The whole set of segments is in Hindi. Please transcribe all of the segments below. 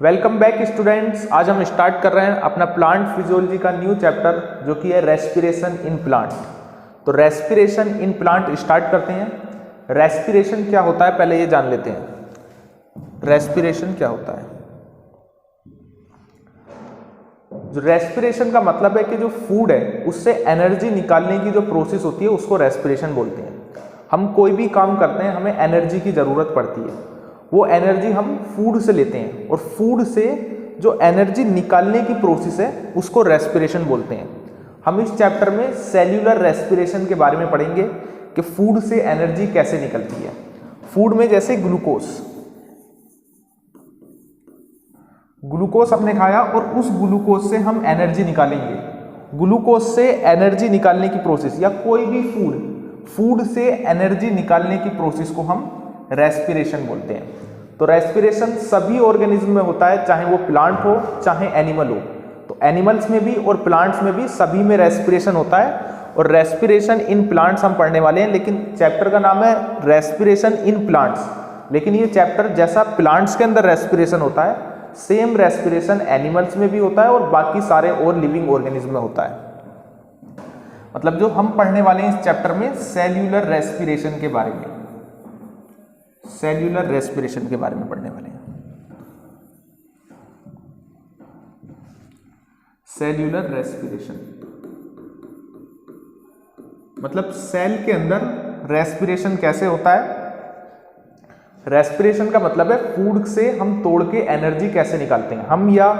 Welcome back students. आज हम स्टार्ट कर रहे हैं अपना प्लांट फिजियोलॉजी का न्यू चैप्टर जो कि है रेस्पिरेशन इन प्लांट। तो रेस्पिरेशन इन प्लांट स्टार्ट करते हैं। रेस्पिरेशन क्या होता है पहले ये जान लेते हैं। रेस्पिरेशन क्या होता है? जो रेस्पिरेशन का मतलब है कि जो फूड है उससे एनर्जी निकालने की जो प्रोसेस होती है उसको रेस्पिरेशन बोलते हैं। हम कोई भी काम करते हैं हमें एनर्जी की ज़रूरत पड़ती है, वो एनर्जी हम फूड से लेते हैं और फूड से जो एनर्जी निकालने की प्रोसेस है उसको रेस्पिरेशन बोलते हैं। हम इस चैप्टर में सेल्यूलर रेस्पिरेशन के बारे में पढ़ेंगे कि फूड से एनर्जी कैसे निकलती है। फूड में जैसे ग्लूकोज हमने खाया और उस ग्लूकोज से हम एनर्जी निकालेंगे। ग्लूकोज से एनर्जी निकालने की प्रोसेस या कोई भी फूड से एनर्जी निकालने की प्रोसेस को हम रेस्पिरेशन बोलते हैं। तो रेस्पिरेशन सभी ऑर्गेनिज्म में होता है, चाहे वो प्लांट हो चाहे एनिमल हो। तो एनिमल्स में भी और प्लांट्स में भी सभी में रेस्पिरेशन होता है और रेस्पिरेशन इन प्लांट्स हम पढ़ने वाले हैं। लेकिन चैप्टर का नाम है रेस्पिरेशन इन प्लांट्स, लेकिन ये चैप्टर जैसा प्लांट्स के अंदर रेस्पिरेशन होता है सेम रेस्पिरेशन एनिमल्स में भी होता है और बाकी सारे और लिविंग ऑर्गेनिज्म में होता है। मतलब जो हम पढ़ने वाले हैं इस चैप्टर में सेल्यूलर रेस्पिरेशन के बारे में, सेल्यूलर रेस्पिरेशन के बारे में पढ़ने वाले हैं। सेल्यूलर रेस्पिरेशन मतलब सेल के अंदर रेस्पिरेशन कैसे होता है। रेस्पिरेशन का मतलब है फूड से हम तोड़ के एनर्जी कैसे निकालते हैं। हम या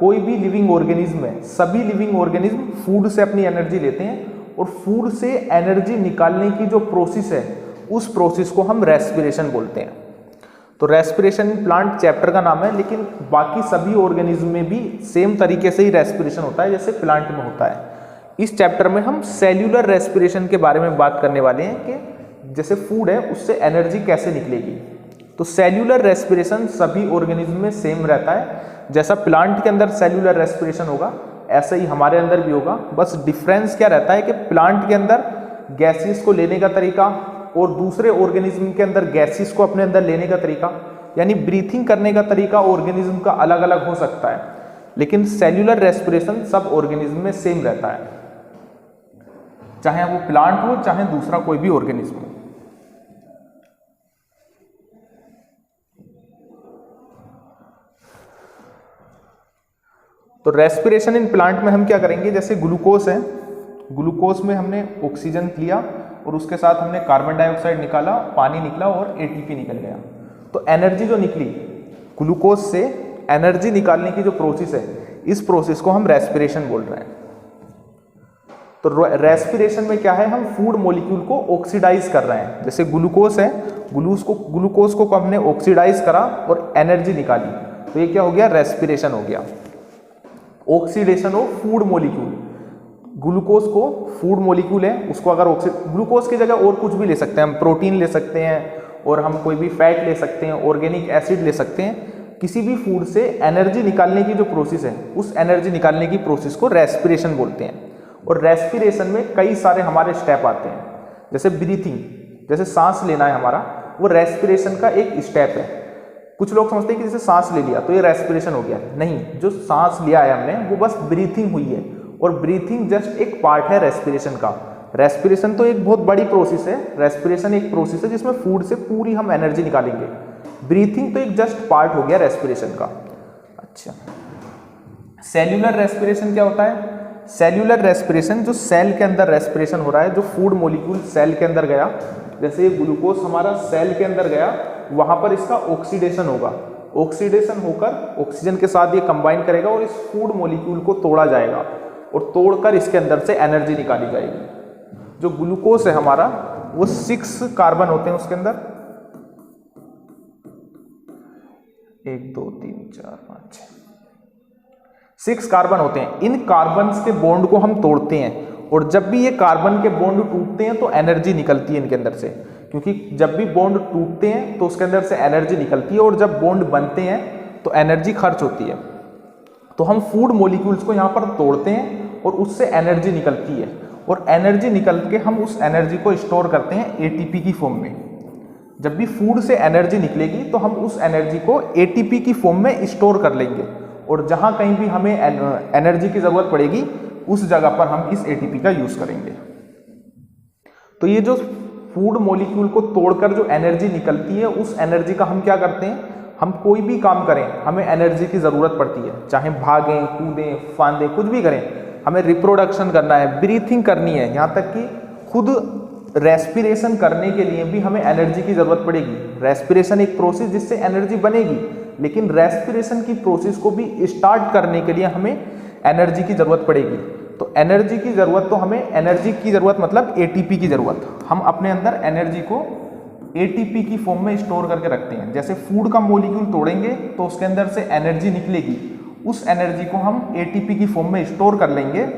कोई भी लिविंग ऑर्गेनिज्म है, सभी लिविंग ऑर्गेनिज्म फूड से अपनी एनर्जी लेते हैं और फूड से एनर्जी निकालने की जो प्रोसेस है उस प्रोसेस को हम रेस्पिरेशन बोलते हैं। तो रेस्पिरेशन प्लांट चैप्टर का नाम है, लेकिन बाकी सभी ऑर्गेनिज्म में भी सेम तरीके से ही रेस्पिरेशन होता है जैसे प्लांट में होता है। इस चैप्टर में हम सेल्यूलर रेस्पिरेशन के बारे में बात करने वाले हैं कि जैसे फूड है उससे एनर्जी कैसे निकलेगी। तो सेल्यूलर रेस्पिरेशन सभी ऑर्गेनिज्म में सेम रहता है। जैसा प्लांट के अंदर सेल्यूलर रेस्पिरेशन होगा ऐसा ही हमारे अंदर भी होगा। बस डिफरेंस क्या रहता है कि प्लांट के अंदर गैसेस को लेने का तरीका और दूसरे ऑर्गेनिज्म के अंदर गैसेस को अपने अंदर लेने का तरीका यानी ब्रीथिंग करने का तरीका ऑर्गेनिज्म का अलग अलग हो सकता है, लेकिन सेल्यूलर रेस्पिरेशन सब ऑर्गेनिज्म में सेम रहता है, चाहे वो प्लांट हो चाहे दूसरा कोई भी ऑर्गेनिज्म हो। तो रेस्पिरेशन इन प्लांट में हम क्या करेंगे, जैसे ग्लूकोज है, ग्लूकोज में हमने ऑक्सीजन लिया और उसके साथ हमने कार्बन डाइऑक्साइड निकाला, पानी निकला और एटीपी निकल गया। तो एनर्जी जो निकली ग्लूकोज से एनर्जी निकालने की जो प्रोसेस है इस प्रोसेस को हम रेस्पिरेशन बोल रहे हैं। तो रेस्पिरेशन में क्या है, हम फूड मॉलिक्यूल को ऑक्सीडाइज कर रहे हैं। जैसे ग्लूकोज है, ग्लूकोज को हमने ऑक्सीडाइज करा और एनर्जी निकाली, तो ये क्या हो गया, रेस्पिरेशन हो गया। Oxidation of food molecule, glucose को फूड मॉलिक्यूल है उसको अगर ग्लूकोज की जगह और कुछ भी ले सकते हैं, हम प्रोटीन ले सकते हैं और हम कोई भी फैट ले सकते हैं, ऑर्गेनिक एसिड ले सकते हैं। किसी भी फूड से एनर्जी निकालने की जो प्रोसेस है उस एनर्जी निकालने की प्रोसेस को रेस्पिरेशन बोलते हैं। और रेस्पिरेशन में कई सारे हमारे स्टेप आते हैं, जैसे ब्रीथिंग, जैसे सांस लेना है हमारा, वो रेस्पिरेशन का एक स्टेप है। कुछ लोग समझते हैं कि जैसे सांस ले लिया तो ये रेस्पिरेशन हो गया, नहीं, जो सांस लिया है हमने वो बस ब्रीथिंग हुई है और ब्रीथिंग जस्ट एक पार्ट है रेस्पिरेशन का। रेस्पिरेशन तो एक बहुत बड़ी प्रोसेस है, रेस्पिरेशन एक प्रोसेस है जिसमें फूड से पूरी हम एनर्जी निकालेंगे। ब्रीथिंग तो एक जस्ट पार्ट हो गया रेस्पिरेशन का। अच्छा, सेल्यूलर रेस्पिरेशन क्या होता है? सेल्यूलर रेस्पिरेशन जो सेल के अंदर रेस्पिरेशन हो रहा है, जो फूड मॉलिक्यूल सेल के अंदर गया, जैसे ये ग्लूकोज हमारा सेल के अंदर गया, वहां पर इसका ऑक्सीडेशन होगा, ऑक्सीडेशन होकर ऑक्सीजन के साथ ये कंबाइन करेगा और इस फूड मॉलिक्यूल को तोड़ा जाएगा और तोड़कर इसके अंदर से एनर्जी निकाली जाएगी। जो ग्लूकोज है हमारा वो 6 कार्बन होते हैं उसके अंदर, 1 2 3 4 5 6 कार्बन होते हैं। इन कार्बन्स के बॉन्ड को हम तोड़ते हैं और जब भी ये कार्बन के बॉन्ड टूटते हैं तो एनर्जी निकलती है इनके अंदर से, क्योंकि जब भी बॉन्ड टूटते हैं तो उसके अंदर से एनर्जी निकलती है और जब बॉन्ड बनते हैं तो एनर्जी खर्च होती है। तो हम फूड मॉलिक्यूल्स को यहाँ पर तोड़ते हैं और उससे एनर्जी निकलती है और एनर्जी निकल के हम उस एनर्जी को स्टोर करते हैं एटीपी की फॉर्म में। जब भी फूड से एनर्जी निकलेगी तो हम उस एनर्जी को एटीपी की फॉर्म में स्टोर कर लेंगे, और जहाँ कहीं भी हमें एनर्जी की ज़रूरत पड़ेगी उस जगह पर हम इस एटीपी का यूज़ करेंगे। तो ये जो फूड मॉलिक्यूल को तोड़कर जो एनर्जी निकलती है, उस एनर्जी का हम क्या करते हैं, हम कोई भी काम करें हमें एनर्जी की ज़रूरत पड़ती है, चाहे भागें, कूदें, फांदें, कुछ भी करें, हमें रिप्रोडक्शन करना है, ब्रीथिंग करनी है, यहाँ तक कि खुद रेस्पिरेशन करने के लिए भी हमें एनर्जी की ज़रूरत पड़ेगी। रेस्पिरेशन एक प्रोसेस जिससे एनर्जी बनेगी, लेकिन रेस्पिरेशन की प्रोसेस को भी स्टार्ट करने के लिए हमें एनर्जी की ज़रूरत पड़ेगी। तो एनर्जी की ज़रूरत, तो हमें एनर्जी की ज़रूरत मतलब एटीपी की ज़रूरत, हम अपने अंदर एनर्जी को एटीपी की फॉर्म में स्टोर करके रखते हैं। जैसे फूड का मॉलिक्यूल तोड़ेंगे तो उसके अंदर से एनर्जी निकलेगी, उस एनर्जी को हम एटीपी की फॉर्म में स्टोर कर लेंगे।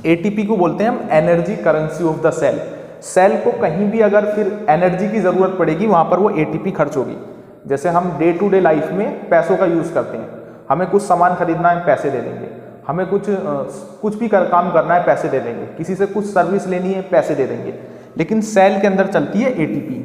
एटीपी को बोलते हैं हम energy currency of the cell. Cell को कहीं भी अगर फिर एनर्जी की ज़रूरत पड़ेगी वहाँ पर वो एटीपी खर्च होगी। जैसे हम डे टू डे लाइफ में पैसों का यूज़ करते हैं, हमें कुछ सामान खरीदना है पैसे दे देंगे, हमें कुछ भी काम करना है पैसे दे देंगे, किसी से कुछ सर्विस लेनी है पैसे दे देंगे। लेकिन सेल के अंदर चलती है एटीपी।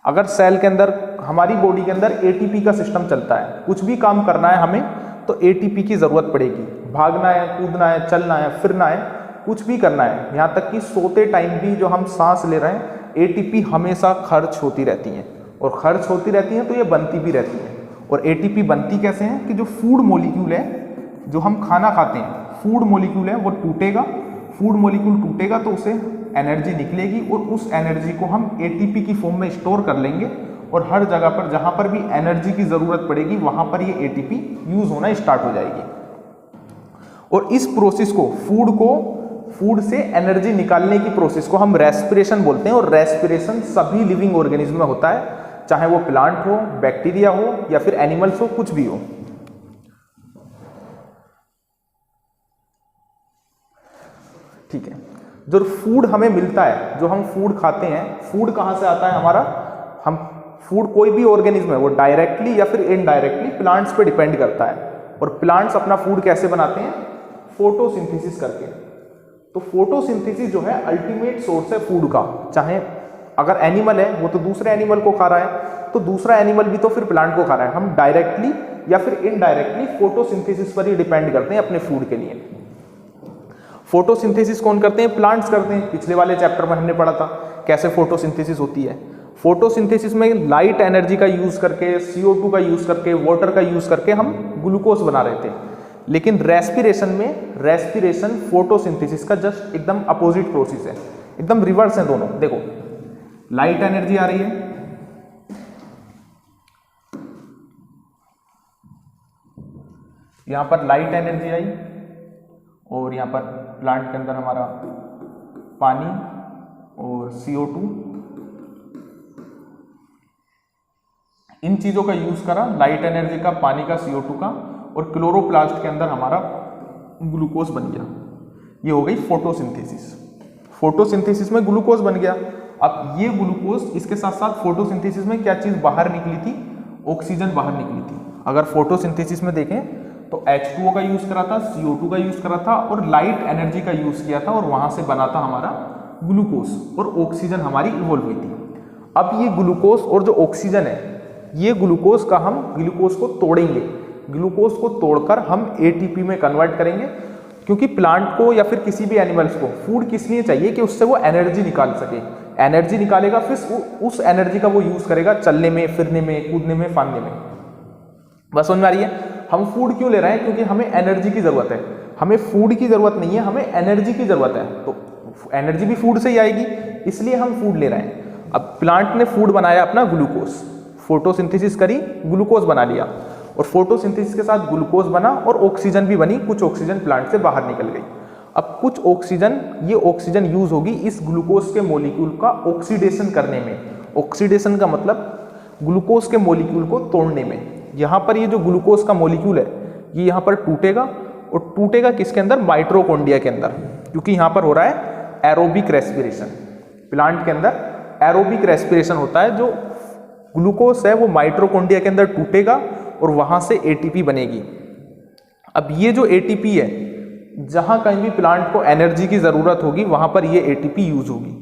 अगर सेल के अंदर, हमारी बॉडी के अंदर एटीपी का सिस्टम चलता है, कुछ भी काम करना है हमें तो एटीपी की ज़रूरत पड़ेगी। भागना है, कूदना है, चलना है, फिरना है, कुछ भी करना है, यहाँ तक कि सोते टाइम भी जो हम सांस ले रहे हैं, एटीपी हमेशा खर्च होती रहती है, और खर्च होती रहती हैं तो ये बनती भी रहती है। और एटीपी बनती कैसे हैं कि जो फूड मॉलिक्यूल है, जो हम खाना खाते हैं, फूड मॉलिक्यूल है वो टूटेगा, फूड मॉलिक्यूल टूटेगा तो उसे एनर्जी निकलेगी, और उस एनर्जी को हम एटीपी की फॉर्म में स्टोर कर लेंगे, और हर जगह पर जहाँ पर भी एनर्जी की ज़रूरत पड़ेगी वहाँ पर ये एटीपी यूज़ होना स्टार्ट हो जाएगी। और इस प्रोसेस को, फूड से एनर्जी निकालने की प्रोसेस को हम रेस्पिरेशन बोलते हैं। और रेस्पिरेशन सभी लिविंग ऑर्गेनिज्म में होता है, चाहे वो प्लांट हो, बैक्टीरिया हो, या फिर एनिमल्स हो, कुछ भी हो। ठीक है, जो फूड हमें मिलता है, जो हम फूड खाते हैं, फूड कहाँ से आता है हमारा, हम फूड कोई भी ऑर्गेनिज्म है वो डायरेक्टली या फिर इनडायरेक्टली प्लांट्स पे डिपेंड करता है। और प्लांट्स अपना फूड कैसे बनाते हैं, फोटोसिंथेसिस करके। तो फोटोसिंथेसिस जो है अल्टीमेट सोर्स है फूड का। चाहे अगर एनिमल है वो तो दूसरे एनिमल को खा रहा है, तो दूसरा एनिमल भी तो फिर प्लांट को खा रहा है। हम डायरेक्टली या फिर इनडायरेक्टली फोटोसिंथेसिस पर ही डिपेंड करते हैं अपने फूड के लिए। फोटोसिंथेसिस कौन करते हैं, प्लांट्स करते हैं। पिछले वाले चैप्टर में हमने पढ़ा था कैसे फोटोसिंथेसिस होती है। फोटोसिंथेसिस में लाइट एनर्जी का यूज करके, CO2 का यूज करके, वाटर का यूज करके हम ग्लूकोज बना रहे थे। लेकिन रेस्पिरेशन फोटोसिंथेसिस का जस्ट एकदम अपोजिट प्रोसेस है, एकदम रिवर्स है दोनों। देखो, लाइट एनर्जी आ रही है, यहां पर लाइट एनर्जी आई, और यहां पर प्लांट के अंदर हमारा पानी और CO2, इन चीजों का यूज करा, लाइट एनर्जी का, पानी का, CO2 का, और क्लोरोप्लास्ट के अंदर हमारा ग्लूकोज बन गया। ये हो गई फोटोसिंथेसिस। फोटोसिंथेसिस में ग्लूकोज बन गया। अब ये ग्लूकोज, इसके साथ साथ फोटोसिंथेसिस में क्या चीज बाहर निकली थी, ऑक्सीजन बाहर निकली थी। अगर फोटोसिंथेसिस में देखें तो H2O का यूज करा था, CO2 का यूज करा था, और लाइट एनर्जी का यूज किया था, और वहां से बना था हमारा ग्लूकोज, और ऑक्सीजन हमारी इवॉल्व हुई थी। अब ये ग्लूकोज और जो ऑक्सीजन है, ये ग्लूकोज का हम ग्लूकोज को तोड़ेंगे, ग्लूकोज को तोड़कर हम ATP में कन्वर्ट करेंगे। क्योंकि प्लांट को या फिर किसी भी एनिमल्स को फूड किस लिए चाहिए कि उससे वो एनर्जी निकाल सके। एनर्जी निकालेगा, फिर उस एनर्जी का वो यूज करेगा चलने में, फिरने में, कूदने में, फांदने में। बस समझ में आ रही है, हम फूड क्यों ले रहे हैं, क्योंकि हमें एनर्जी की जरूरत है। हमें फूड की जरूरत नहीं है, हमें एनर्जी की जरूरत है। तो एनर्जी भी फूड से ही आएगी, इसलिए हम फूड ले रहे हैं। अब प्लांट ने फूड बनाया अपना ग्लूकोज, फोटोसिंथेसिस करी, ग्लूकोज बना लिया, और फोटोसिंथेसिस के साथ ग्लूकोज बना और ऑक्सीजन भी बनी। कुछ ऑक्सीजन प्लांट से बाहर निकल गई। अब कुछ ऑक्सीजन, ये ऑक्सीजन यूज होगी इस ग्लूकोज के मॉलिक्यूल का ऑक्सीडेशन करने में। ऑक्सीडेशन का मतलब ग्लूकोज के मॉलिक्यूल को तोड़ने में। यहाँ पर ये जो ग्लूकोज का मॉलिक्यूल है, ये यहाँ पर टूटेगा, और टूटेगा किसके अंदर, माइटोकॉन्ड्रिया के अंदर। क्योंकि यहाँ पर हो रहा है एरोबिक रेस्पिरेशन। प्लांट के अंदर एरोबिक रेस्पिरेशन होता है। जो ग्लूकोज है वो माइटोकॉन्ड्रिया के अंदर टूटेगा और वहां से ATP बनेगी। अब ये जो ATP है, जहां कहीं भी प्लांट को एनर्जी की जरूरत होगी वहां पर ये ATP यूज होगी।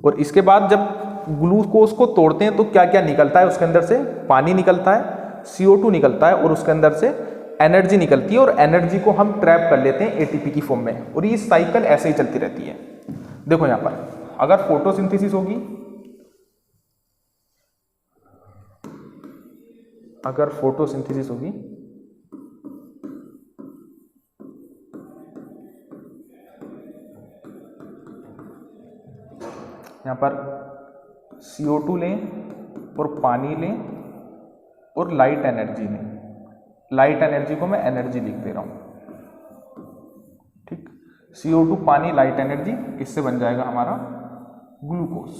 और इसके बाद जब ग्लूकोज को तोड़ते हैं तो क्या क्या निकलता है उसके अंदर से? पानी निकलता है, CO2 निकलता है और उसके अंदर से एनर्जी निकलती है और एनर्जी को हम ट्रैप कर लेते हैं ATP की फॉर्म में, और ये साइकिल ऐसे ही चलती रहती है। देखो यहाँ पर अगर फोटोसिंथेसिस होगी, अगर फोटोसिंथेसिस होगी यहाँ पर CO2 लें और पानी लें और लाइट एनर्जी लें। लाइट एनर्जी को मैं एनर्जी लिख दे रहा हूं, ठीक। CO2 पानी लाइट एनर्जी, इससे बन जाएगा हमारा ग्लूकोज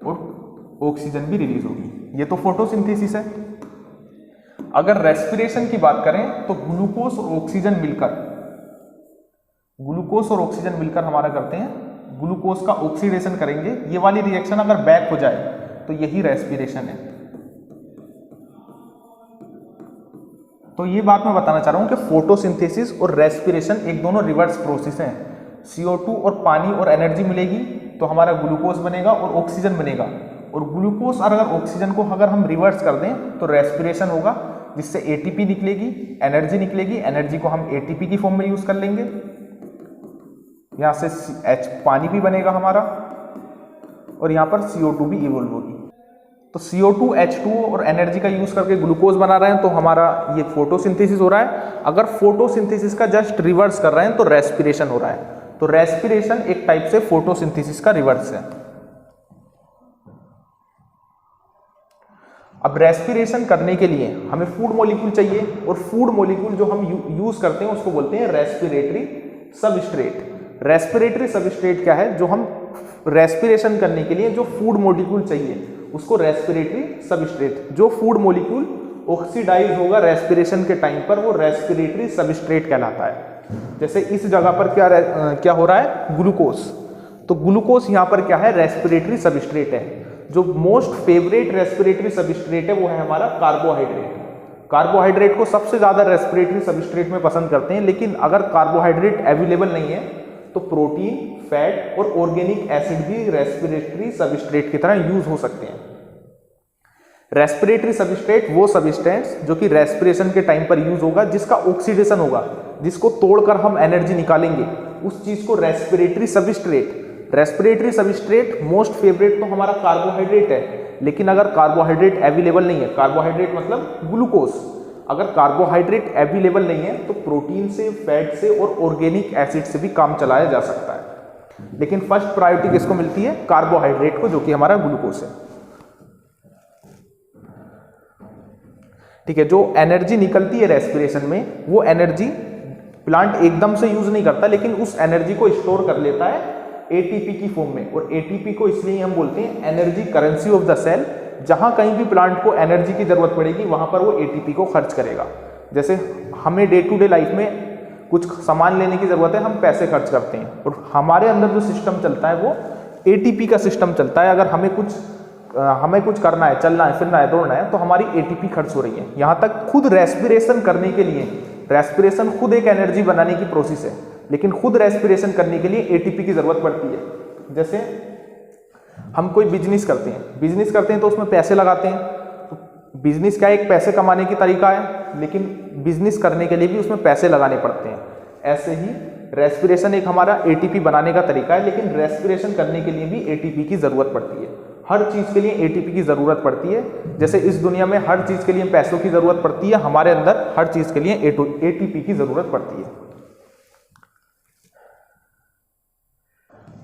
और ऑक्सीजन भी रिलीज होगी। ये तो फोटोसिंथेसिस है। अगर रेस्पिरेशन की बात करें तो ग्लूकोज और ऑक्सीजन मिलकर, ग्लूकोज और ऑक्सीजन मिलकर हमारा करते हैं, ग्लूकोज का ऑक्सीडेशन करेंगे। ये वाली रिएक्शन अगर बैक हो जाए तो यही रेस्पिरेशन है। तो ये बात मैं बताना चाह रहा हूं कि फोटोसिंथेसिस और रेस्पिरेशन एक दोनों रिवर्स प्रोसेस हैं। CO2 और पानी और एनर्जी मिलेगी तो हमारा ग्लूकोज बनेगा और ऑक्सीजन बनेगा, और ग्लूकोज और अगर ऑक्सीजन को अगर हम रिवर्स कर दें तो रेस्पिरेशन होगा, जिससे ATP निकलेगी, एनर्जी निकलेगी। एनर्जी को हम ATP की फॉर्म में यूज कर लेंगे। यहां से H पानी भी बनेगा हमारा, और यहां पर CO2 भी इवोल्व होगी। तो CO2 H2O और एनर्जी का यूज करके ग्लूकोज बना रहे हैं तो हमारा ये फोटोसिंथेसिस हो रहा है। अगर फोटोसिंथेसिस का जस्ट रिवर्स कर रहे हैं तो रेस्पिरेशन हो रहा है। तो रेस्पिरेशन एक टाइप से फोटोसिंथेसिस का रिवर्स है। अब रेस्पिरेशन करने के लिए हमें फूड मॉलिक्यूल चाहिए, और फूड मॉलिक्यूल जो हम यूज करते हैं उसको बोलते हैं रेस्पिरेटरी सबस्ट्रेट। रेस्पिरेटरी सबस्ट्रेट क्या है? जो हम रेस्पिरेशन करने के लिए जो फूड मॉलिक्यूल चाहिए उसको रेस्पिरेटरी सबस्ट्रेट, जो फूड मॉलिक्यूल ऑक्सीडाइज होगा रेस्पिरेशन के टाइम पर, वो रेस्पिरेटरी सबस्ट्रेट कहलाता है। जैसे इस जगह पर क्या हो रहा है? ग्लूकोज। तो ग्लूकोज यहाँ पर क्या है? रेस्पिरेटरी सबस्ट्रेट है। जो मोस्ट फेवरेट रेस्पिरेटरी सबस्ट्रेट है वो है हमारा कार्बोहाइड्रेट। कार्बोहाइड्रेट को सबसे ज्यादा रेस्पिरेटरी सबस्ट्रेट में पसंद करते हैं, लेकिन अगर कार्बोहाइड्रेट अवेलेबल नहीं है तो प्रोटीन, फैट और ऑर्गेनिक एसिड भी रेस्पिरेटरी सबस्ट्रेट की तरह यूज हो सकते हैं। रेस्पिरेटरी सबस्ट्रेट वो सबस्टेंस जो कि रेस्पिरेशन के टाइम पर यूज होगा, जिसका ऑक्सीडेशन होगा, जिसको तोड़कर हम एनर्जी निकालेंगे, उस चीज को respiratory substrate. Respiratory substrate most favourite तो हमारा कार्बोहाइड्रेट है, लेकिन अगर कार्बोहाइड्रेट अवेलेबल नहीं है, कार्बोहाइड्रेट मतलब ग्लूकोज, अगर कार्बोहाइड्रेट अवेलेबल नहीं है तो प्रोटीन से, फैट से और ऑर्गेनिक एसिड से भी काम चलाया जा सकता है। लेकिन फर्स्ट प्रायोरिटी किसको मिलती है? कार्बोहाइड्रेट को, जो कि हमारा ग्लूकोज है। ठीक है। जो एनर्जी निकलती है रेस्पिरेशन में, वो एनर्जी प्लांट एकदम से यूज नहीं करता, लेकिन उस एनर्जी को स्टोर कर लेता है ATP की फॉर्म में। और ATP को इसलिए हम बोलते हैं energy currency of the cell. जहां कहीं भी प्लांट को एनर्जी की जरूरत पड़ेगी वहां पर वो ATP को खर्च करेगा। जैसे हमें डे टू डे लाइफ में कुछ सामान लेने की जरूरत है, हम पैसे खर्च करते हैं, और हमारे अंदर जो सिस्टम चलता है वो ATP का सिस्टम चलता है। अगर हमें कुछ करना है, चलना है, फिरना है, दौड़ना है, तो हमारी ATP खर्च हो रही है। यहाँ तक खुद रेस्पिरेशन करने के लिए, रेस्पिरेशन खुद एक एनर्जी बनाने की प्रोसेस है, लेकिन खुद रेस्पिरेशन करने के लिए ATP की जरूरत पड़ती है। जैसे हम कोई बिजनेस करते हैं तो उसमें पैसे लगाते हैं। तो बिजनेस क्या एक पैसे कमाने की तरीका है, लेकिन बिजनेस करने के लिए भी उसमें पैसे लगाने पड़ते हैं। ऐसे ही रेस्पिरेशन एक हमारा ATP बनाने का तरीका है, लेकिन रेस्पिरेशन करने के लिए भी ATP की जरूरत पड़ती है। हर चीज के लिए ATP की जरूरत पड़ती है। जैसे इस दुनिया में हर चीज के लिए पैसों की जरूरत पड़ती है, हमारे अंदर हर चीज के लिए ATP की जरूरत पड़ती है।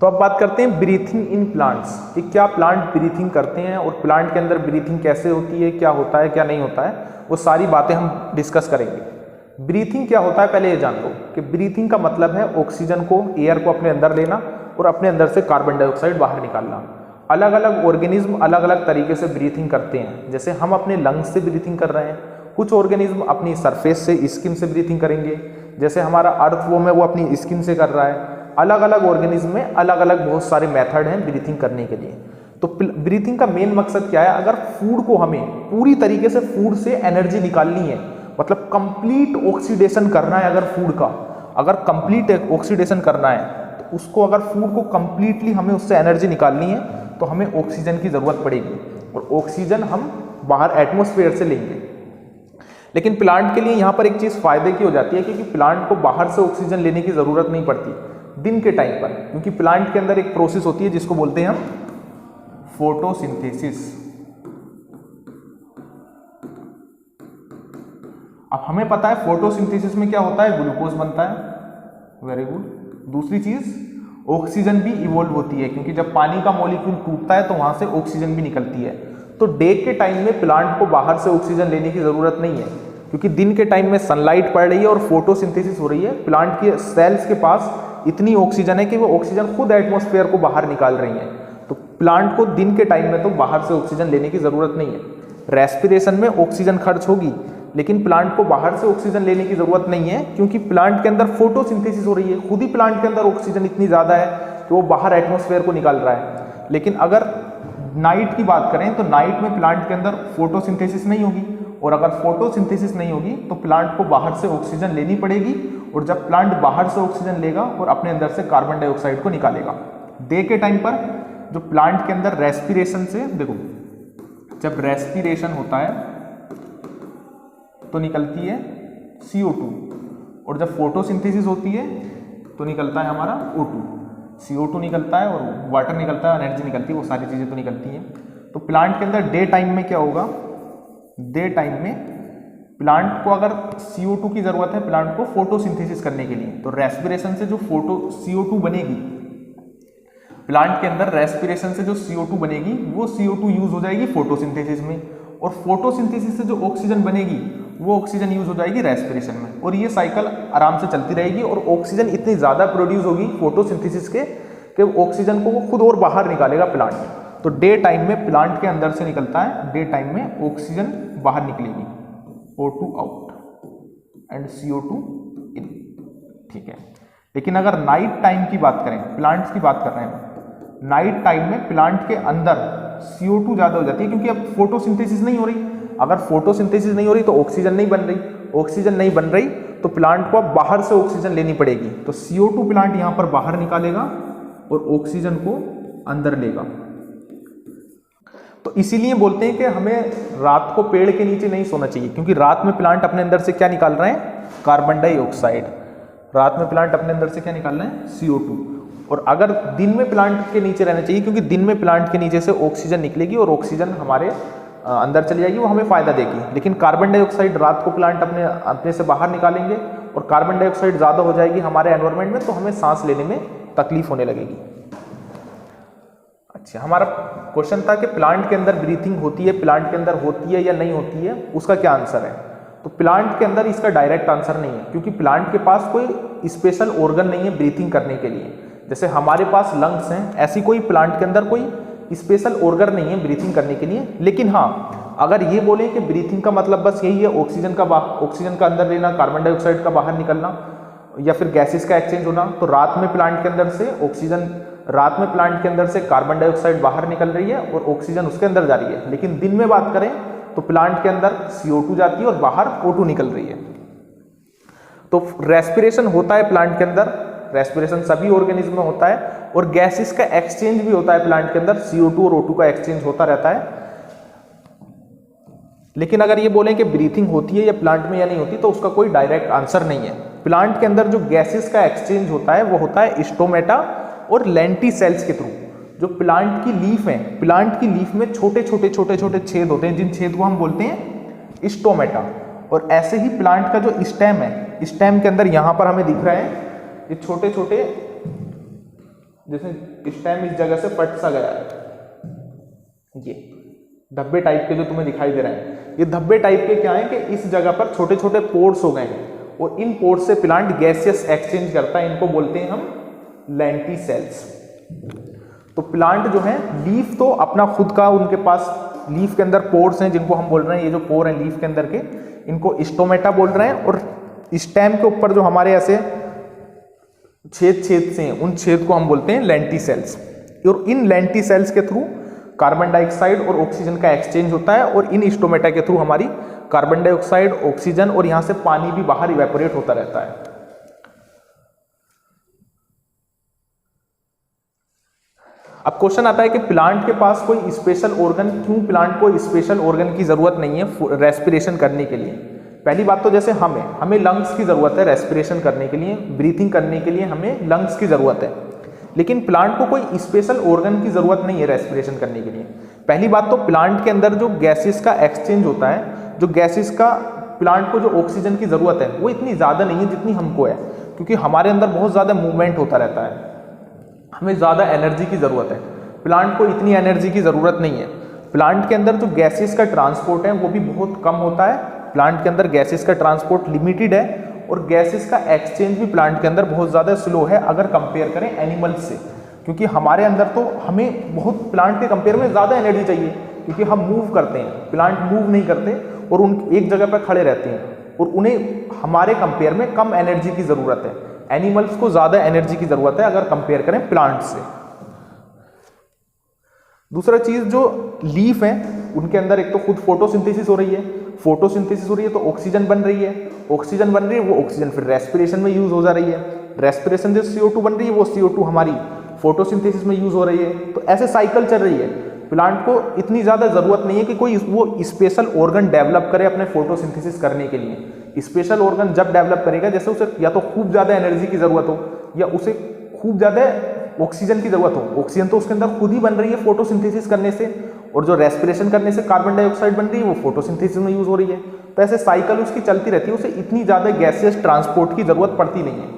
तो अब बात करते हैं ब्रीथिंग इन प्लांट्स, कि क्या प्लांट ब्रीथिंग करते हैं और प्लांट के अंदर ब्रीथिंग कैसे होती है, क्या होता है, क्या नहीं होता है, वो सारी बातें हम डिस्कस करेंगे। ब्रीथिंग क्या होता है पहले ये जान लो, कि ब्रीथिंग का मतलब है ऑक्सीजन को, एयर को अपने अंदर लेना और अपने अंदर से कार्बन डाइऑक्साइड बाहर निकालना। अलग अलग ऑर्गेनिज्म अलग अलग तरीके से ब्रीथिंग करते हैं। जैसे हम अपने लंग्स से ब्रीथिंग कर रहे हैं, कुछ ऑर्गेनिज्म अपनी सरफेस से, स्किन से ब्रीथिंग करेंगे। जैसे हमारा अर्थवॉर्म है वो अपनी स्किन से कर रहा है। अलग अलग ऑर्गेनिज्म में अलग अलग बहुत सारे मेथड हैं ब्रीथिंग करने के लिए। तो ब्रीथिंग का मेन मकसद क्या है? अगर फूड को हमें पूरी तरीके से फूड से एनर्जी निकालनी है, मतलब कंप्लीट ऑक्सीडेशन करना है, अगर फूड का अगर कंप्लीट ऑक्सीडेशन करना है, तो उसको अगर फूड को कंप्लीटली हमें उससे एनर्जी निकालनी है तो हमें ऑक्सीजन की ज़रूरत पड़ेगी, और ऑक्सीजन हम बाहर एटमॉस्फेयर से लेंगे। लेकिन प्लांट के लिए यहाँ पर एक चीज़ फायदे की हो जाती है, क्योंकि प्लांट को बाहर से ऑक्सीजन लेने की ज़रूरत नहीं पड़ती दिन के टाइम पर, क्योंकि प्लांट के अंदर एक प्रोसेस होती है जिसको बोलते हैं हम फोटोसिंथेसिस। अब हमें पता है फोटोसिंथेसिस में क्या होता है, ग्लूकोज बनता है, वेरी गुड। दूसरी चीज ऑक्सीजन भी इवोल्व होती है, क्योंकि जब पानी का मॉलिक्यूल टूटता है तो वहां से ऑक्सीजन भी निकलती है। तो डे के टाइम में प्लांट को बाहर से ऑक्सीजन लेने की जरूरत नहीं है, क्योंकि दिन के टाइम में सनलाइट पड़ रही है और फोटोसिंथेसिस हो रही है। प्लांट के सेल्स के पास इतनी ऑक्सीजन है कि वो ऑक्सीजन खुद एटमॉस्फेयर को बाहर निकाल रही है। तो प्लांट को दिन के टाइम में तो बाहर से ऑक्सीजन लेने की जरूरत नहीं है। रेस्पिरेशन में ऑक्सीजन खर्च होगी, लेकिन प्लांट को बाहर से ऑक्सीजन लेने की जरूरत नहीं है, क्योंकि प्लांट के अंदर फोटोसिंथेसिस हो रही है। खुद ही प्लांट के अंदर ऑक्सीजन इतनी ज़्यादा है कि वो बाहर एटमॉस्फेयर को निकाल रहा है। लेकिन अगर नाइट की बात करें तो नाइट में प्लांट के अंदर फोटोसिंथेसिस नहीं होगी, और अगर फोटोसिंथेसिस नहीं होगी तो प्लांट को बाहर से ऑक्सीजन लेनी पड़ेगी, और जब प्लांट बाहर से ऑक्सीजन लेगा और अपने अंदर से कार्बन डाइऑक्साइड को निकालेगा। डे के टाइम पर जो प्लांट के अंदर रेस्पिरेशन से, देखो जब रेस्पिरेशन होता है तो निकलती है CO2, और जब फोटोसिंथेसिस होती है तो निकलता है हमारा O2। CO2 निकलता है और वाटर निकलता है, एनर्जी निकलती है, वो सारी चीज़ें तो निकलती हैं। तो प्लांट के अंदर डे टाइम में क्या होगा, डे टाइम में प्लांट को अगर CO2 की ज़रूरत है प्लांट को फोटोसिंथेसिस करने के लिए, तो रेस्पिरेशन से जो CO2 बनेगी प्लांट के अंदर, रेस्पिरेशन से जो CO2 बनेगी वो CO2 यूज हो जाएगी फोटोसिंथेसिस में, और फोटोसिंथेसिस से जो ऑक्सीजन बनेगी वो ऑक्सीजन यूज हो जाएगी रेस्पिरेशन में, और ये साइकिल आराम से चलती रहेगी। और ऑक्सीजन इतनी ज़्यादा प्रोड्यूस होगी फोटोसिंथेसिस के कि ऑक्सीजन को वो खुद और बाहर निकालेगा प्लांट। तो डे टाइम में प्लांट के अंदर से निकलता है, डे टाइम में ऑक्सीजन बाहर निकलेगी, O2 आउट एंड CO2 इन, ठीक है। लेकिन अगर नाइट टाइम की बात करें, प्लांट्स की बात कर रहे हैं, नाइट टाइम में प्लांट के अंदर CO2 ज़्यादा हो जाती है, क्योंकि अब फोटोसिंथेसिस नहीं हो रही। अगर फोटोसिंथेसिस नहीं हो रही तो ऑक्सीजन नहीं बन रही, ऑक्सीजन नहीं बन रही तो प्लांट को अब बाहर से ऑक्सीजन लेनी पड़ेगी। तो CO2 प्लांट यहाँ पर बाहर निकालेगा और ऑक्सीजन को अंदर लेगा। तो इसीलिए बोलते हैं कि हमें रात को पेड़ के नीचे नहीं सोना चाहिए, क्योंकि रात में प्लांट अपने अंदर से क्या निकाल रहे हैं, कार्बन डाइऑक्साइड। रात में प्लांट अपने अंदर से क्या निकाल रहे हैं, CO2। और अगर दिन में प्लांट के नीचे रहना चाहिए, क्योंकि दिन में प्लांट के नीचे से ऑक्सीजन निकलेगी और ऑक्सीजन हमारे अंदर चली जाएगी, वो हमें फायदा देगी। लेकिन कार्बन डाइऑक्साइड रात को प्लांट अपने से बाहर निकालेंगे और कार्बन डाइऑक्साइड ज़्यादा हो जाएगी हमारे एनवायरनमेंट में, तो हमें सांस लेने में तकलीफ होने लगेगी। अच्छा, हमारा क्वेश्चन था कि प्लांट के अंदर ब्रीथिंग होती है, प्लांट के अंदर होती है या नहीं होती है, उसका क्या आंसर है। तो प्लांट के अंदर इसका डायरेक्ट आंसर नहीं है, क्योंकि प्लांट के पास कोई स्पेशल ऑर्गन नहीं है ब्रीथिंग करने के लिए। जैसे हमारे पास लंग्स हैं, ऐसी कोई प्लांट के अंदर कोई स्पेशल ऑर्गन नहीं है ब्रीथिंग करने के लिए। लेकिन हाँ, अगर ये बोले कि ब्रीथिंग का मतलब बस यही है, ऑक्सीजन का अंदर लेना, कार्बन डाइऑक्साइड का बाहर निकलना, या फिर गैसेस का एक्सचेंज होना, तो रात में प्लांट के अंदर से ऑक्सीजन, रात में प्लांट के अंदर से कार्बन डाइऑक्साइड बाहर निकल रही है और ऑक्सीजन उसके अंदर जा रही है। लेकिन दिन में बात करें तो प्लांट के अंदर CO2 जाती है और बाहर O2 निकल रही है। तो रेस्पिरेशन होता है प्लांट के अंदर, रेस्पिरेशन सभी ऑर्गेनिज्म में होता है, और गैसेस का एक्सचेंज भी होता है प्लांट के अंदर, CO2 और O2 का एक्सचेंज होता रहता है। लेकिन अगर ये बोलें कि ब्रीथिंग होती है या प्लांट में या नहीं होती, तो उसका कोई डायरेक्ट आंसर नहीं है। प्लांट के अंदर जो गैसेस का एक्सचेंज होता है वो होता है स्टोमेटा और लेंटिसेल्स के थ्रू। जो प्लांट की लीफ है, प्लांट की लीफ में छोटे छोटे छेद होते हैं, जिन छेद को हम बोलते हैं स्टोमेटा। और ऐसे ही प्लांट का जो स्टेम है, स्टेम के अंदर यहाँ पर हमें दिख रहा है ये छोटे छोटे, जैसे स्टेम इस जगह से पट सा गया है, ये धब्बे टाइप के जो तुम्हें दिखाई दे रहे हैं, ये धब्बे टाइप के क्या है कि इस जगह पर छोटे छोटे पोर्स हो गए हैं, और इन पोर्स से प्लांट गैसियस एक्सचेंज करता है। इनको बोलते हैं हम लेंटिसेल्स। तो प्लांट जो है, लीफ तो अपना खुद का, उनके पास लीफ के अंदर पोर्स हैं जिनको हम बोल रहे हैं, ये जो पोर हैं लीफ के अंदर के, इनको स्टोमेटा बोल रहे हैं। और स्टेम के ऊपर जो हमारे ऐसे छेद से हैं, उन छेद को हम बोलते हैं लेंटिसेल्स। और इन लेंटिसेल्स के थ्रू कार्बन डाइऑक्साइड और ऑक्सीजन का एक्सचेंज होता है, और इन स्टोमेटा के थ्रू हमारी कार्बन डाइऑक्साइड, ऑक्सीजन और यहाँ से पानी भी बाहर इवेपोरेट होता रहता है। अब क्वेश्चन आता है कि प्लांट के पास कोई स्पेशल ऑर्गन, क्यों प्लांट को स्पेशल ऑर्गन की जरूरत नहीं है रेस्पिरेशन करने के लिए। पहली बात तो जैसे हमें लंग्स की जरूरत है रेस्पिरेशन करने के लिए, ब्रीथिंग करने के लिए हमें लंग्स की जरूरत है, लेकिन प्लांट को कोई स्पेशल ऑर्गन की जरूरत नहीं है रेस्पिरेशन करने के लिए। पहली बात तो प्लांट के अंदर जो गैसेस का एक्सचेंज होता है, जो गैसेस का प्लांट को जो ऑक्सीजन की जरूरत है वो इतनी ज़्यादा नहीं है जितनी हमको है, क्योंकि हमारे अंदर बहुत ज़्यादा मूवमेंट होता रहता है, हमें ज़्यादा एनर्जी की ज़रूरत है। प्लांट को इतनी एनर्जी की ज़रूरत नहीं है। प्लांट के अंदर जो गैसेस का ट्रांसपोर्ट है वो भी बहुत कम होता है। प्लांट के अंदर गैसेस का ट्रांसपोर्ट लिमिटेड है और गैसेस का एक्सचेंज भी प्लांट के अंदर बहुत ज़्यादा स्लो है अगर कंपेयर करें एनिमल्स से, क्योंकि हमारे अंदर तो हमें बहुत प्लांट के कंपेयर में ज़्यादा एनर्जी चाहिए, क्योंकि हम मूव करते हैं, प्लांट मूव नहीं करते और उन एक जगह पर खड़े रहते हैं और उन्हें हमारे कंपेयर में कम एनर्जी की ज़रूरत है। एनिमल्स को ज़्यादा एनर्जी की ज़रूरत है अगर कंपेयर करें प्लांट से। दूसरा चीज़ जो लीफ है उनके अंदर एक तो खुद फोटोसिंथेसिस हो रही है, फोटोसिंथेसिस हो रही है तो ऑक्सीजन बन रही है, ऑक्सीजन बन रही है, वो ऑक्सीजन फिर रेस्पिरेशन में यूज हो जा रही है, रेस्पिरेशन जो CO2 बन रही है वो CO2 हमारी फोटोसिंथेसिस में यूज हो रही है। तो ऐसे साइकिल चल रही है। प्लांट को इतनी ज़्यादा ज़रूरत नहीं है कि कोई वो स्पेशल ऑर्गन डेवलप करे अपने फोटोसिंथेसिस करने के लिए। स्पेशल ऑर्गन जब डेवलप करेगा जैसे उसे या तो खूब ज़्यादा एनर्जी की ज़रूरत हो या उसे खूब ज़्यादा ऑक्सीजन की ज़रूरत हो। ऑक्सीजन तो उसके अंदर खुद ही बन रही है फोटोसिंथेसिस करने से, और जो रेस्पिरेशन करने से कार्बन डाइऑक्साइड बन रही है वो फोटोसिंथेसिस में यूज हो रही है। तो ऐसे साइकिल उसकी चलती रहती है, उसे इतनी ज़्यादा गैसेस ट्रांसपोर्ट की ज़रूरत पड़ती नहीं है।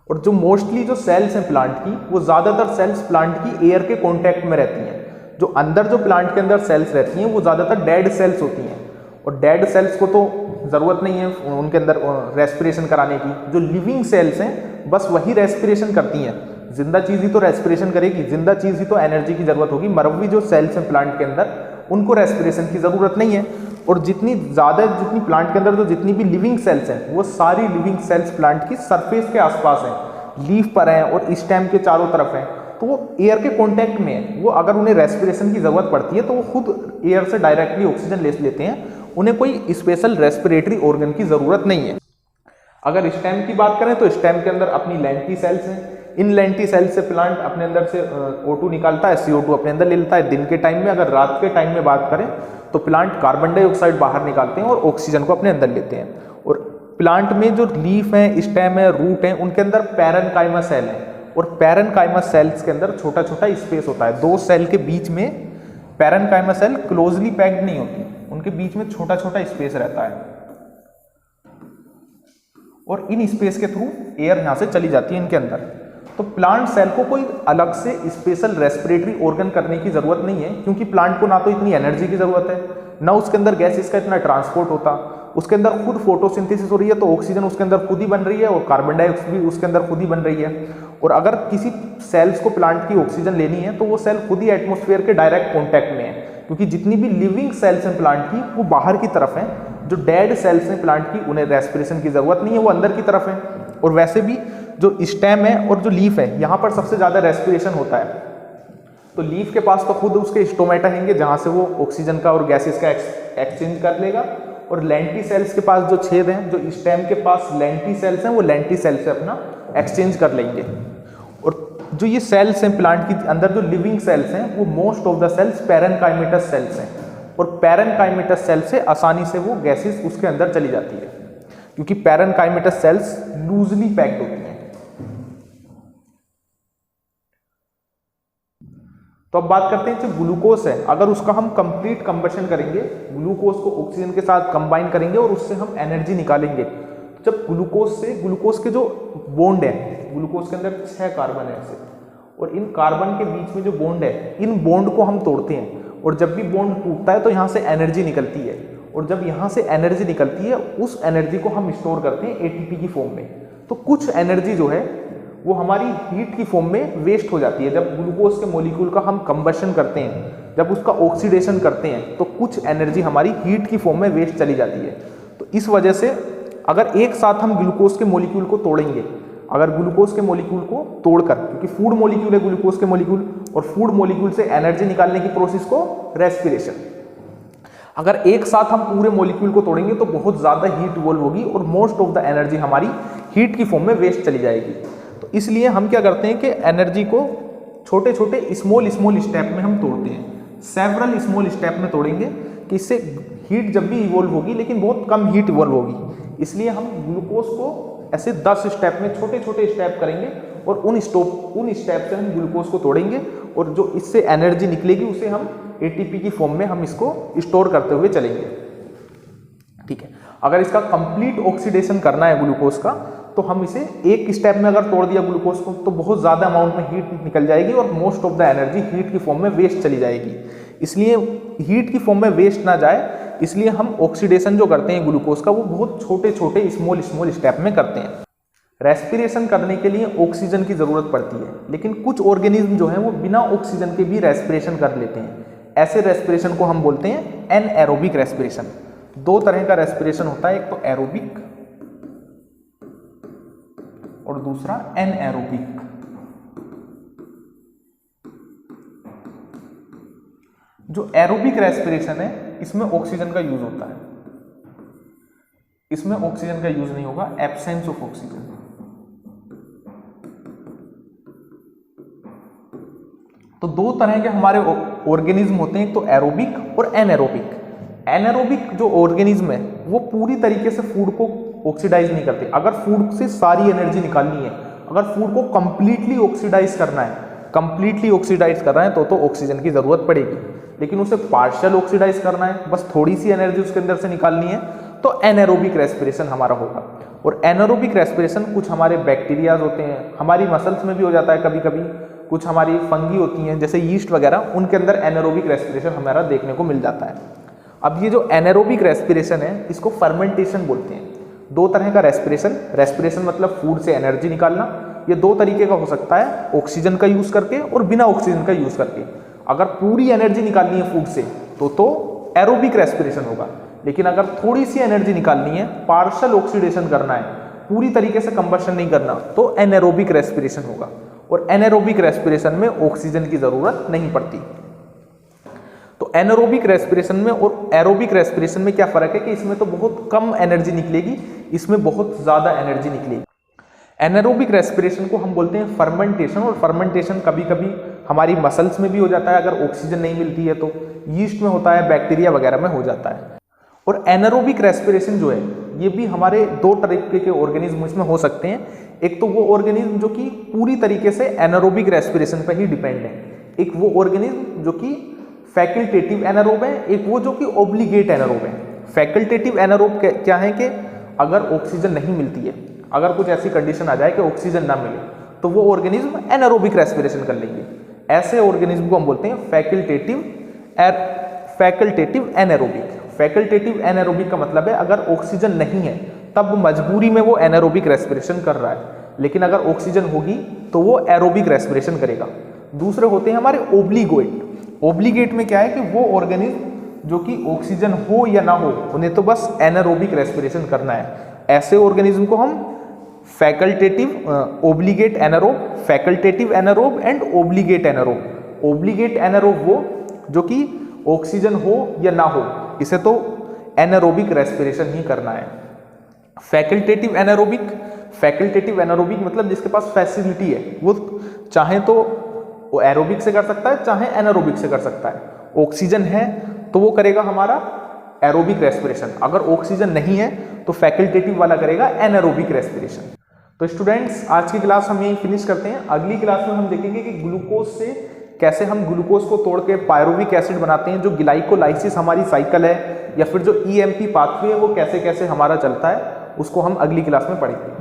और जो मोस्टली जो सेल्स हैं प्लांट की, वो ज़्यादातर सेल्स प्लांट की एयर के कॉन्टैक्ट में रहती हैं। जो अंदर जो प्लांट के अंदर सेल्स रहती हैं वो ज़्यादातर डेड सेल्स होती हैं, और डेड सेल्स को तो ज़रूरत नहीं है उनके अंदर रेस्पिरेशन कराने की। जो लिविंग सेल्स हैं बस वही रेस्पिरेशन करती हैं। जिंदा चीज़ ही तो रेस्पिरेशन करेगी, जिंदा चीज़ ही तो एनर्जी की ज़रूरत होगी। मरवी जो सेल्स हैं प्लांट के अंदर उनको रेस्पिरेशन की ज़रूरत नहीं है। और जितनी प्लांट के अंदर जो जितनी भी लिविंग सेल्स हैं वो सारी लिविंग सेल्स प्लांट की सरफेस के आसपास हैं, लीफ पर हैं और स्टेम के चारों तरफ हैं, तो वो एयर के कांटेक्ट में है। वो अगर उन्हें रेस्पिरेशन की ज़रूरत पड़ती है तो वो खुद एयर से डायरेक्टली ऑक्सीजन ले लेते हैं, उन्हें कोई स्पेशल रेस्पिरेटरी ऑर्गन की ज़रूरत नहीं है। अगर स्टेम की बात करें तो स्टेम के अंदर अपनी लेंटी सेल्स हैं। इन लेंटी सेल्स से प्लांट अपने अंदर से O2 निकालता है, CO2 अपने अंदर ले लेता है दिन के टाइम में। अगर रात के टाइम में बात करें तो प्लांट कार्बन डाइऑक्साइड बाहर निकालते हैं और ऑक्सीजन को अपने अंदर लेते हैं। और प्लांट में जो लीफ है, स्टेम है, रूट है, उनके अंदर पैरेन्काइमा सेल है, और पैरेन्काइमा सेल्स के अंदर छोटा छोटा स्पेस होता है। दो सेल के बीच में पैरेन्काइमा सेल क्लोजली पैक्ड नहीं होती, उनके बीच में छोटा छोटा स्पेस रहता है, और इन स्पेस के थ्रू एयर यहाँ से चली जाती है इनके अंदर। तो प्लांट सेल को कोई अलग से स्पेशल रेस्पिरेटरी ऑर्गन करने की जरूरत नहीं है, क्योंकि प्लांट को ना तो इतनी एनर्जी की जरूरत है, ना उसके अंदर गैसेस का इतना ट्रांसपोर्ट होता। उसके अंदर खुद फोटोसिंथेसिस हो रही है तो ऑक्सीजन उसके अंदर खुद ही बन रही है और कार्बन डाइऑक्साइड भी उसके अंदर खुद ही बन रही है। और अगर किसी सेल्स को प्लांट की ऑक्सीजन लेनी है तो वो सेल खुद ही एटमॉस्फेयर के डायरेक्ट कॉन्टैक्ट में है, क्योंकि जितनी भी लिविंग सेल्स हैं प्लांट की वो बाहर की तरफ हैं। जो डेड सेल्स हैं प्लांट की उन्हें रेस्पिरेशन की जरूरत नहीं है, वो अंदर की तरफ है। और वैसे भी जो स्टेम है और जो लीफ है यहाँ पर सबसे ज़्यादा रेस्पिरेशन होता है। तो लीफ के पास तो खुद उसके स्टोमेटा हैंगे जहाँ से वो ऑक्सीजन का और गैसेस का एक्सचेंज कर लेगा, और लेंटी सेल्स के पास जो छेद हैं, जो स्टेम के पास लेंटी सेल्स हैं, वो लेंटी सेल से अपना एक्सचेंज कर लेंगे। और जो ये सेल्स हैं प्लांट के अंदर जो लिविंग सेल्स हैं वो most of the cells parenchymatous cells हैं, और पैरेन्काइमेटस सेल से आसानी से वो गैसेस उसके अंदर चली जाती है, क्योंकि पैरेन्काइमेटस सेल्स लूजली पैक्ड होती हैं। तो अब बात करते हैं जो ग्लूकोज है, अगर उसका हम कंप्लीट कंबशन करेंगे, ग्लूकोज को ऑक्सीजन के साथ कंबाइन करेंगे और उससे हम एनर्जी निकालेंगे। जब ग्लूकोज के जो बॉन्ड है, ग्लूकोज के अंदर 6 कार्बन है ऐसे, और इन कार्बन के बीच में जो बॉन्ड है, इन बॉन्ड को हम तोड़ते हैं, और जब भी बॉन्ड टूटता है तो यहाँ से एनर्जी निकलती है, और जब यहाँ से एनर्जी निकलती है उस एनर्जी को हम स्टोर करते हैं ATP की फॉर्म में। तो कुछ एनर्जी जो है वो हमारी हीट की फॉर्म में वेस्ट हो जाती है। जब ग्लूकोज के मॉलिक्यूल का हम कंबशन करते हैं, जब उसका ऑक्सीडेशन करते हैं, तो कुछ एनर्जी हमारी हीट की फॉर्म में वेस्ट चली जाती है। तो इस वजह से अगर एक साथ हम ग्लूकोज के मॉलिक्यूल को तोड़ेंगे, अगर ग्लूकोज के मॉलिक्यूल को तोड़कर, क्योंकि फूड मॉलिक्यूल है ग्लूकोज के मॉलिक्यूल, और फूड मॉलिक्यूल से एनर्जी निकालने की प्रोसेस को रेस्पिरेशन, अगर एक साथ हम पूरे मॉलिक्यूल को तोड़ेंगे तो बहुत ज़्यादा हीट इवॉल्व होगी और मोस्ट ऑफ द एनर्जी हमारी हीट की फॉर्म में वेस्ट चली जाएगी। तो इसलिए हम क्या करते हैं कि एनर्जी को छोटे छोटे स्मॉल स्टेप में हम तोड़ते हैं, सेवरल स्मॉल स्टेप में तोड़ेंगे कि इससे हीट जब भी इवॉल्व होगी लेकिन बहुत कम हीट इवॉल्व होगी। इसलिए हम ग्लूकोज को ऐसे 10 स्टेप में छोटे छोटे स्टेप करेंगे और उन स्टेप से हम ग्लूकोज को तोड़ेंगे और जो इससे एनर्जी निकलेगी उसे हम एटीपी की फॉर्म में हम इसको स्टोर करते हुए चलेंगे। ठीक है, अगर इसका कंप्लीट ऑक्सीडेशन करना है ग्लूकोज का तो हम इसे एक स्टेप में अगर तोड़ दिया ग्लूकोज को तो बहुत ज़्यादा अमाउंट में हीट निकल जाएगी और most of the energy heat की फॉर्म में वेस्ट चली जाएगी। इसलिए हीट की फॉर्म में वेस्ट ना जाए इसलिए हम ऑक्सीडेशन जो करते हैं ग्लूकोज का वो बहुत छोटे छोटे स्मॉल स्टेप में करते हैं। रेस्पिरेशन करने के लिए ऑक्सीजन की ज़रूरत पड़ती है, लेकिन कुछ ऑर्गेनिज्म जो है वो बिना ऑक्सीजन के भी रेस्पिरेशन कर लेते हैं। ऐसे रेस्पिरेशन को हम बोलते हैं एनएरोबिक रेस्पिरेशन। 2 तरह का रेस्पिरेशन होता है, एक तो एरोबिक और दूसरा एनएरोबिक। जो एरोबिक रेस्पिरेशन है इसमें ऑक्सीजन का यूज होता है, इसमें ऑक्सीजन का यूज नहीं होगा, एब्सेंस ऑफ ऑक्सीजन। तो 2 तरह के हमारे ऑर्गेनिज्म होते हैं, एक तो एरोबिक और एनएरोबिक। एनएरोबिक जो ऑर्गेनिज्म है वो पूरी तरीके से फूड को ऑक्सीडाइज नहीं करते। अगर फूड से सारी एनर्जी निकालनी है, अगर फूड को कंप्लीटली ऑक्सीडाइज करना है तो ऑक्सीजन की जरूरत पड़ेगी, लेकिन उसे पार्शियल ऑक्सीडाइज करना है, बस थोड़ी सी एनर्जी उसके अंदर से निकालनी है तो एनारोबिक रेस्पिरेशन हमारा होगा। और एनारोबिक रेस्पिरेशन कुछ हमारे बैक्टीरियाज होते हैं, हमारी मसल्स में भी हो जाता है कभी कभी, कुछ हमारी फंगी होती हैं जैसे यीस्ट वगैरह, उनके अंदर एनारोबिक रेस्पिरेशन हमारा देखने को मिल जाता है। अब ये जो एनारोबिक रेस्पिरेशन है इसको फर्मेंटेशन बोलते हैं। 2 तरह का रेस्पिरेशन मतलब फूड से एनर्जी निकालना, ये 2 तरीके का हो सकता है, ऑक्सीजन का यूज करके और बिना ऑक्सीजन का यूज करके। अगर पूरी एनर्जी निकालनी है फूड से तो एरोबिक रेस्पिरेशन होगा, लेकिन अगर थोड़ी सी एनर्जी निकालनी है, पार्शियल ऑक्सीडेशन करना है, पूरी तरीके से कंबशन नहीं करना तो एनारोबिक रेस्पिरेशन होगा। और एनारोबिक रेस्पिरेशन में ऑक्सीजन की जरूरत नहीं पड़ती। तो एनारोबिक रेस्पिरेशन में और एरोबिक रेस्पिरेशन में क्या फर्क है कि इसमें तो बहुत कम एनर्जी निकलेगी, इसमें बहुत ज्यादा एनर्जी निकलेगी। एनारोबिक रेस्पिरेशन को हम बोलते हैं फर्मेंटेशन, और फर्मेंटेशन कभी कभी हमारी मसल्स में भी हो जाता है अगर ऑक्सीजन नहीं मिलती है तो, यीस्ट में होता है, बैक्टीरिया वगैरह में हो जाता है। और एनारोबिक रेस्पिरेशन जो है ये भी हमारे 2 तरीके के ऑर्गेनिज्म इसमें हो सकते हैं। एक तो वो ऑर्गेनिज्म जो कि पूरी तरीके से एनारोबिक रेस्पिरेशन पर ही डिपेंड है, एक वो ऑर्गेनिज्म जो कि फैकल्टेटिव एनारोब है, एक वो जो कि ऑब्लिगेट एनारोब है। फैकल्टेटिव एनारोब क्या है कि अगर ऑक्सीजन नहीं मिलती है, अगर कुछ ऐसी कंडीशन आ जाए कि ऑक्सीजन ना मिले तो वो ऑर्गेनिज्म एनारोबिक रेस्पिरेशन कर लेंगे। ऐसे ऑर्गेनिज्म को हम बोलते हैं फैकल्टेटिव एनारोबिक। फैकल्टेटिव एनारोबिक का मतलब है अगर ऑक्सीजन नहीं है तब मजबूरी में वो एनारोबिक रेस्पिरेशन कर रहा है, लेकिन अगर ऑक्सीजन होगी तो वो एरोबिक रेस्पिरेशन करेगा। दूसरे होते हैं हमारे ओब्लिगेट। ओब्लिगेट में क्या है कि वो ऑर्गेनिज्म जो कि ऑक्सीजन हो या ना हो उन्हें तो बस एनारोबिक रेस्पिरेशन करना है। ऐसे ऑर्गेनिज्म को हम facultative obligate anaerobe, facultative anaerobe and obligate anaerobe. Obligate anaerobe वो जो कि ऑक्सीजन हो या ना हो, इसे तो एनारोबिक रेस्पिरेशन ही करना है। फैकल्टेटिव एनारोबिक मतलब जिसके पास फैसिलिटी है, वो चाहे तो वो एरोबिक से कर सकता है चाहे एनारोबिक से कर सकता है। ऑक्सीजन है तो वो करेगा हमारा एरोबिक रेस्पिरेशन, अगर ऑक्सीजन नहीं है तो फैकल्टेटिव वाला करेगा एनारोबिक रेस्पिरेशन। तो स्टूडेंट्स आज की क्लास हम यहीं फिनिश करते हैं। अगली क्लास में हम देखेंगे कि ग्लूकोज से कैसे हम ग्लूकोज को तोड़ के पायरुविक एसिड बनाते हैं, जो ग्लाइकोलाइसिस हमारी साइकिल है या फिर जो EMP पाथवे है वो कैसे कैसे हमारा चलता है, उसको हम अगली क्लास में पढ़ेंगे।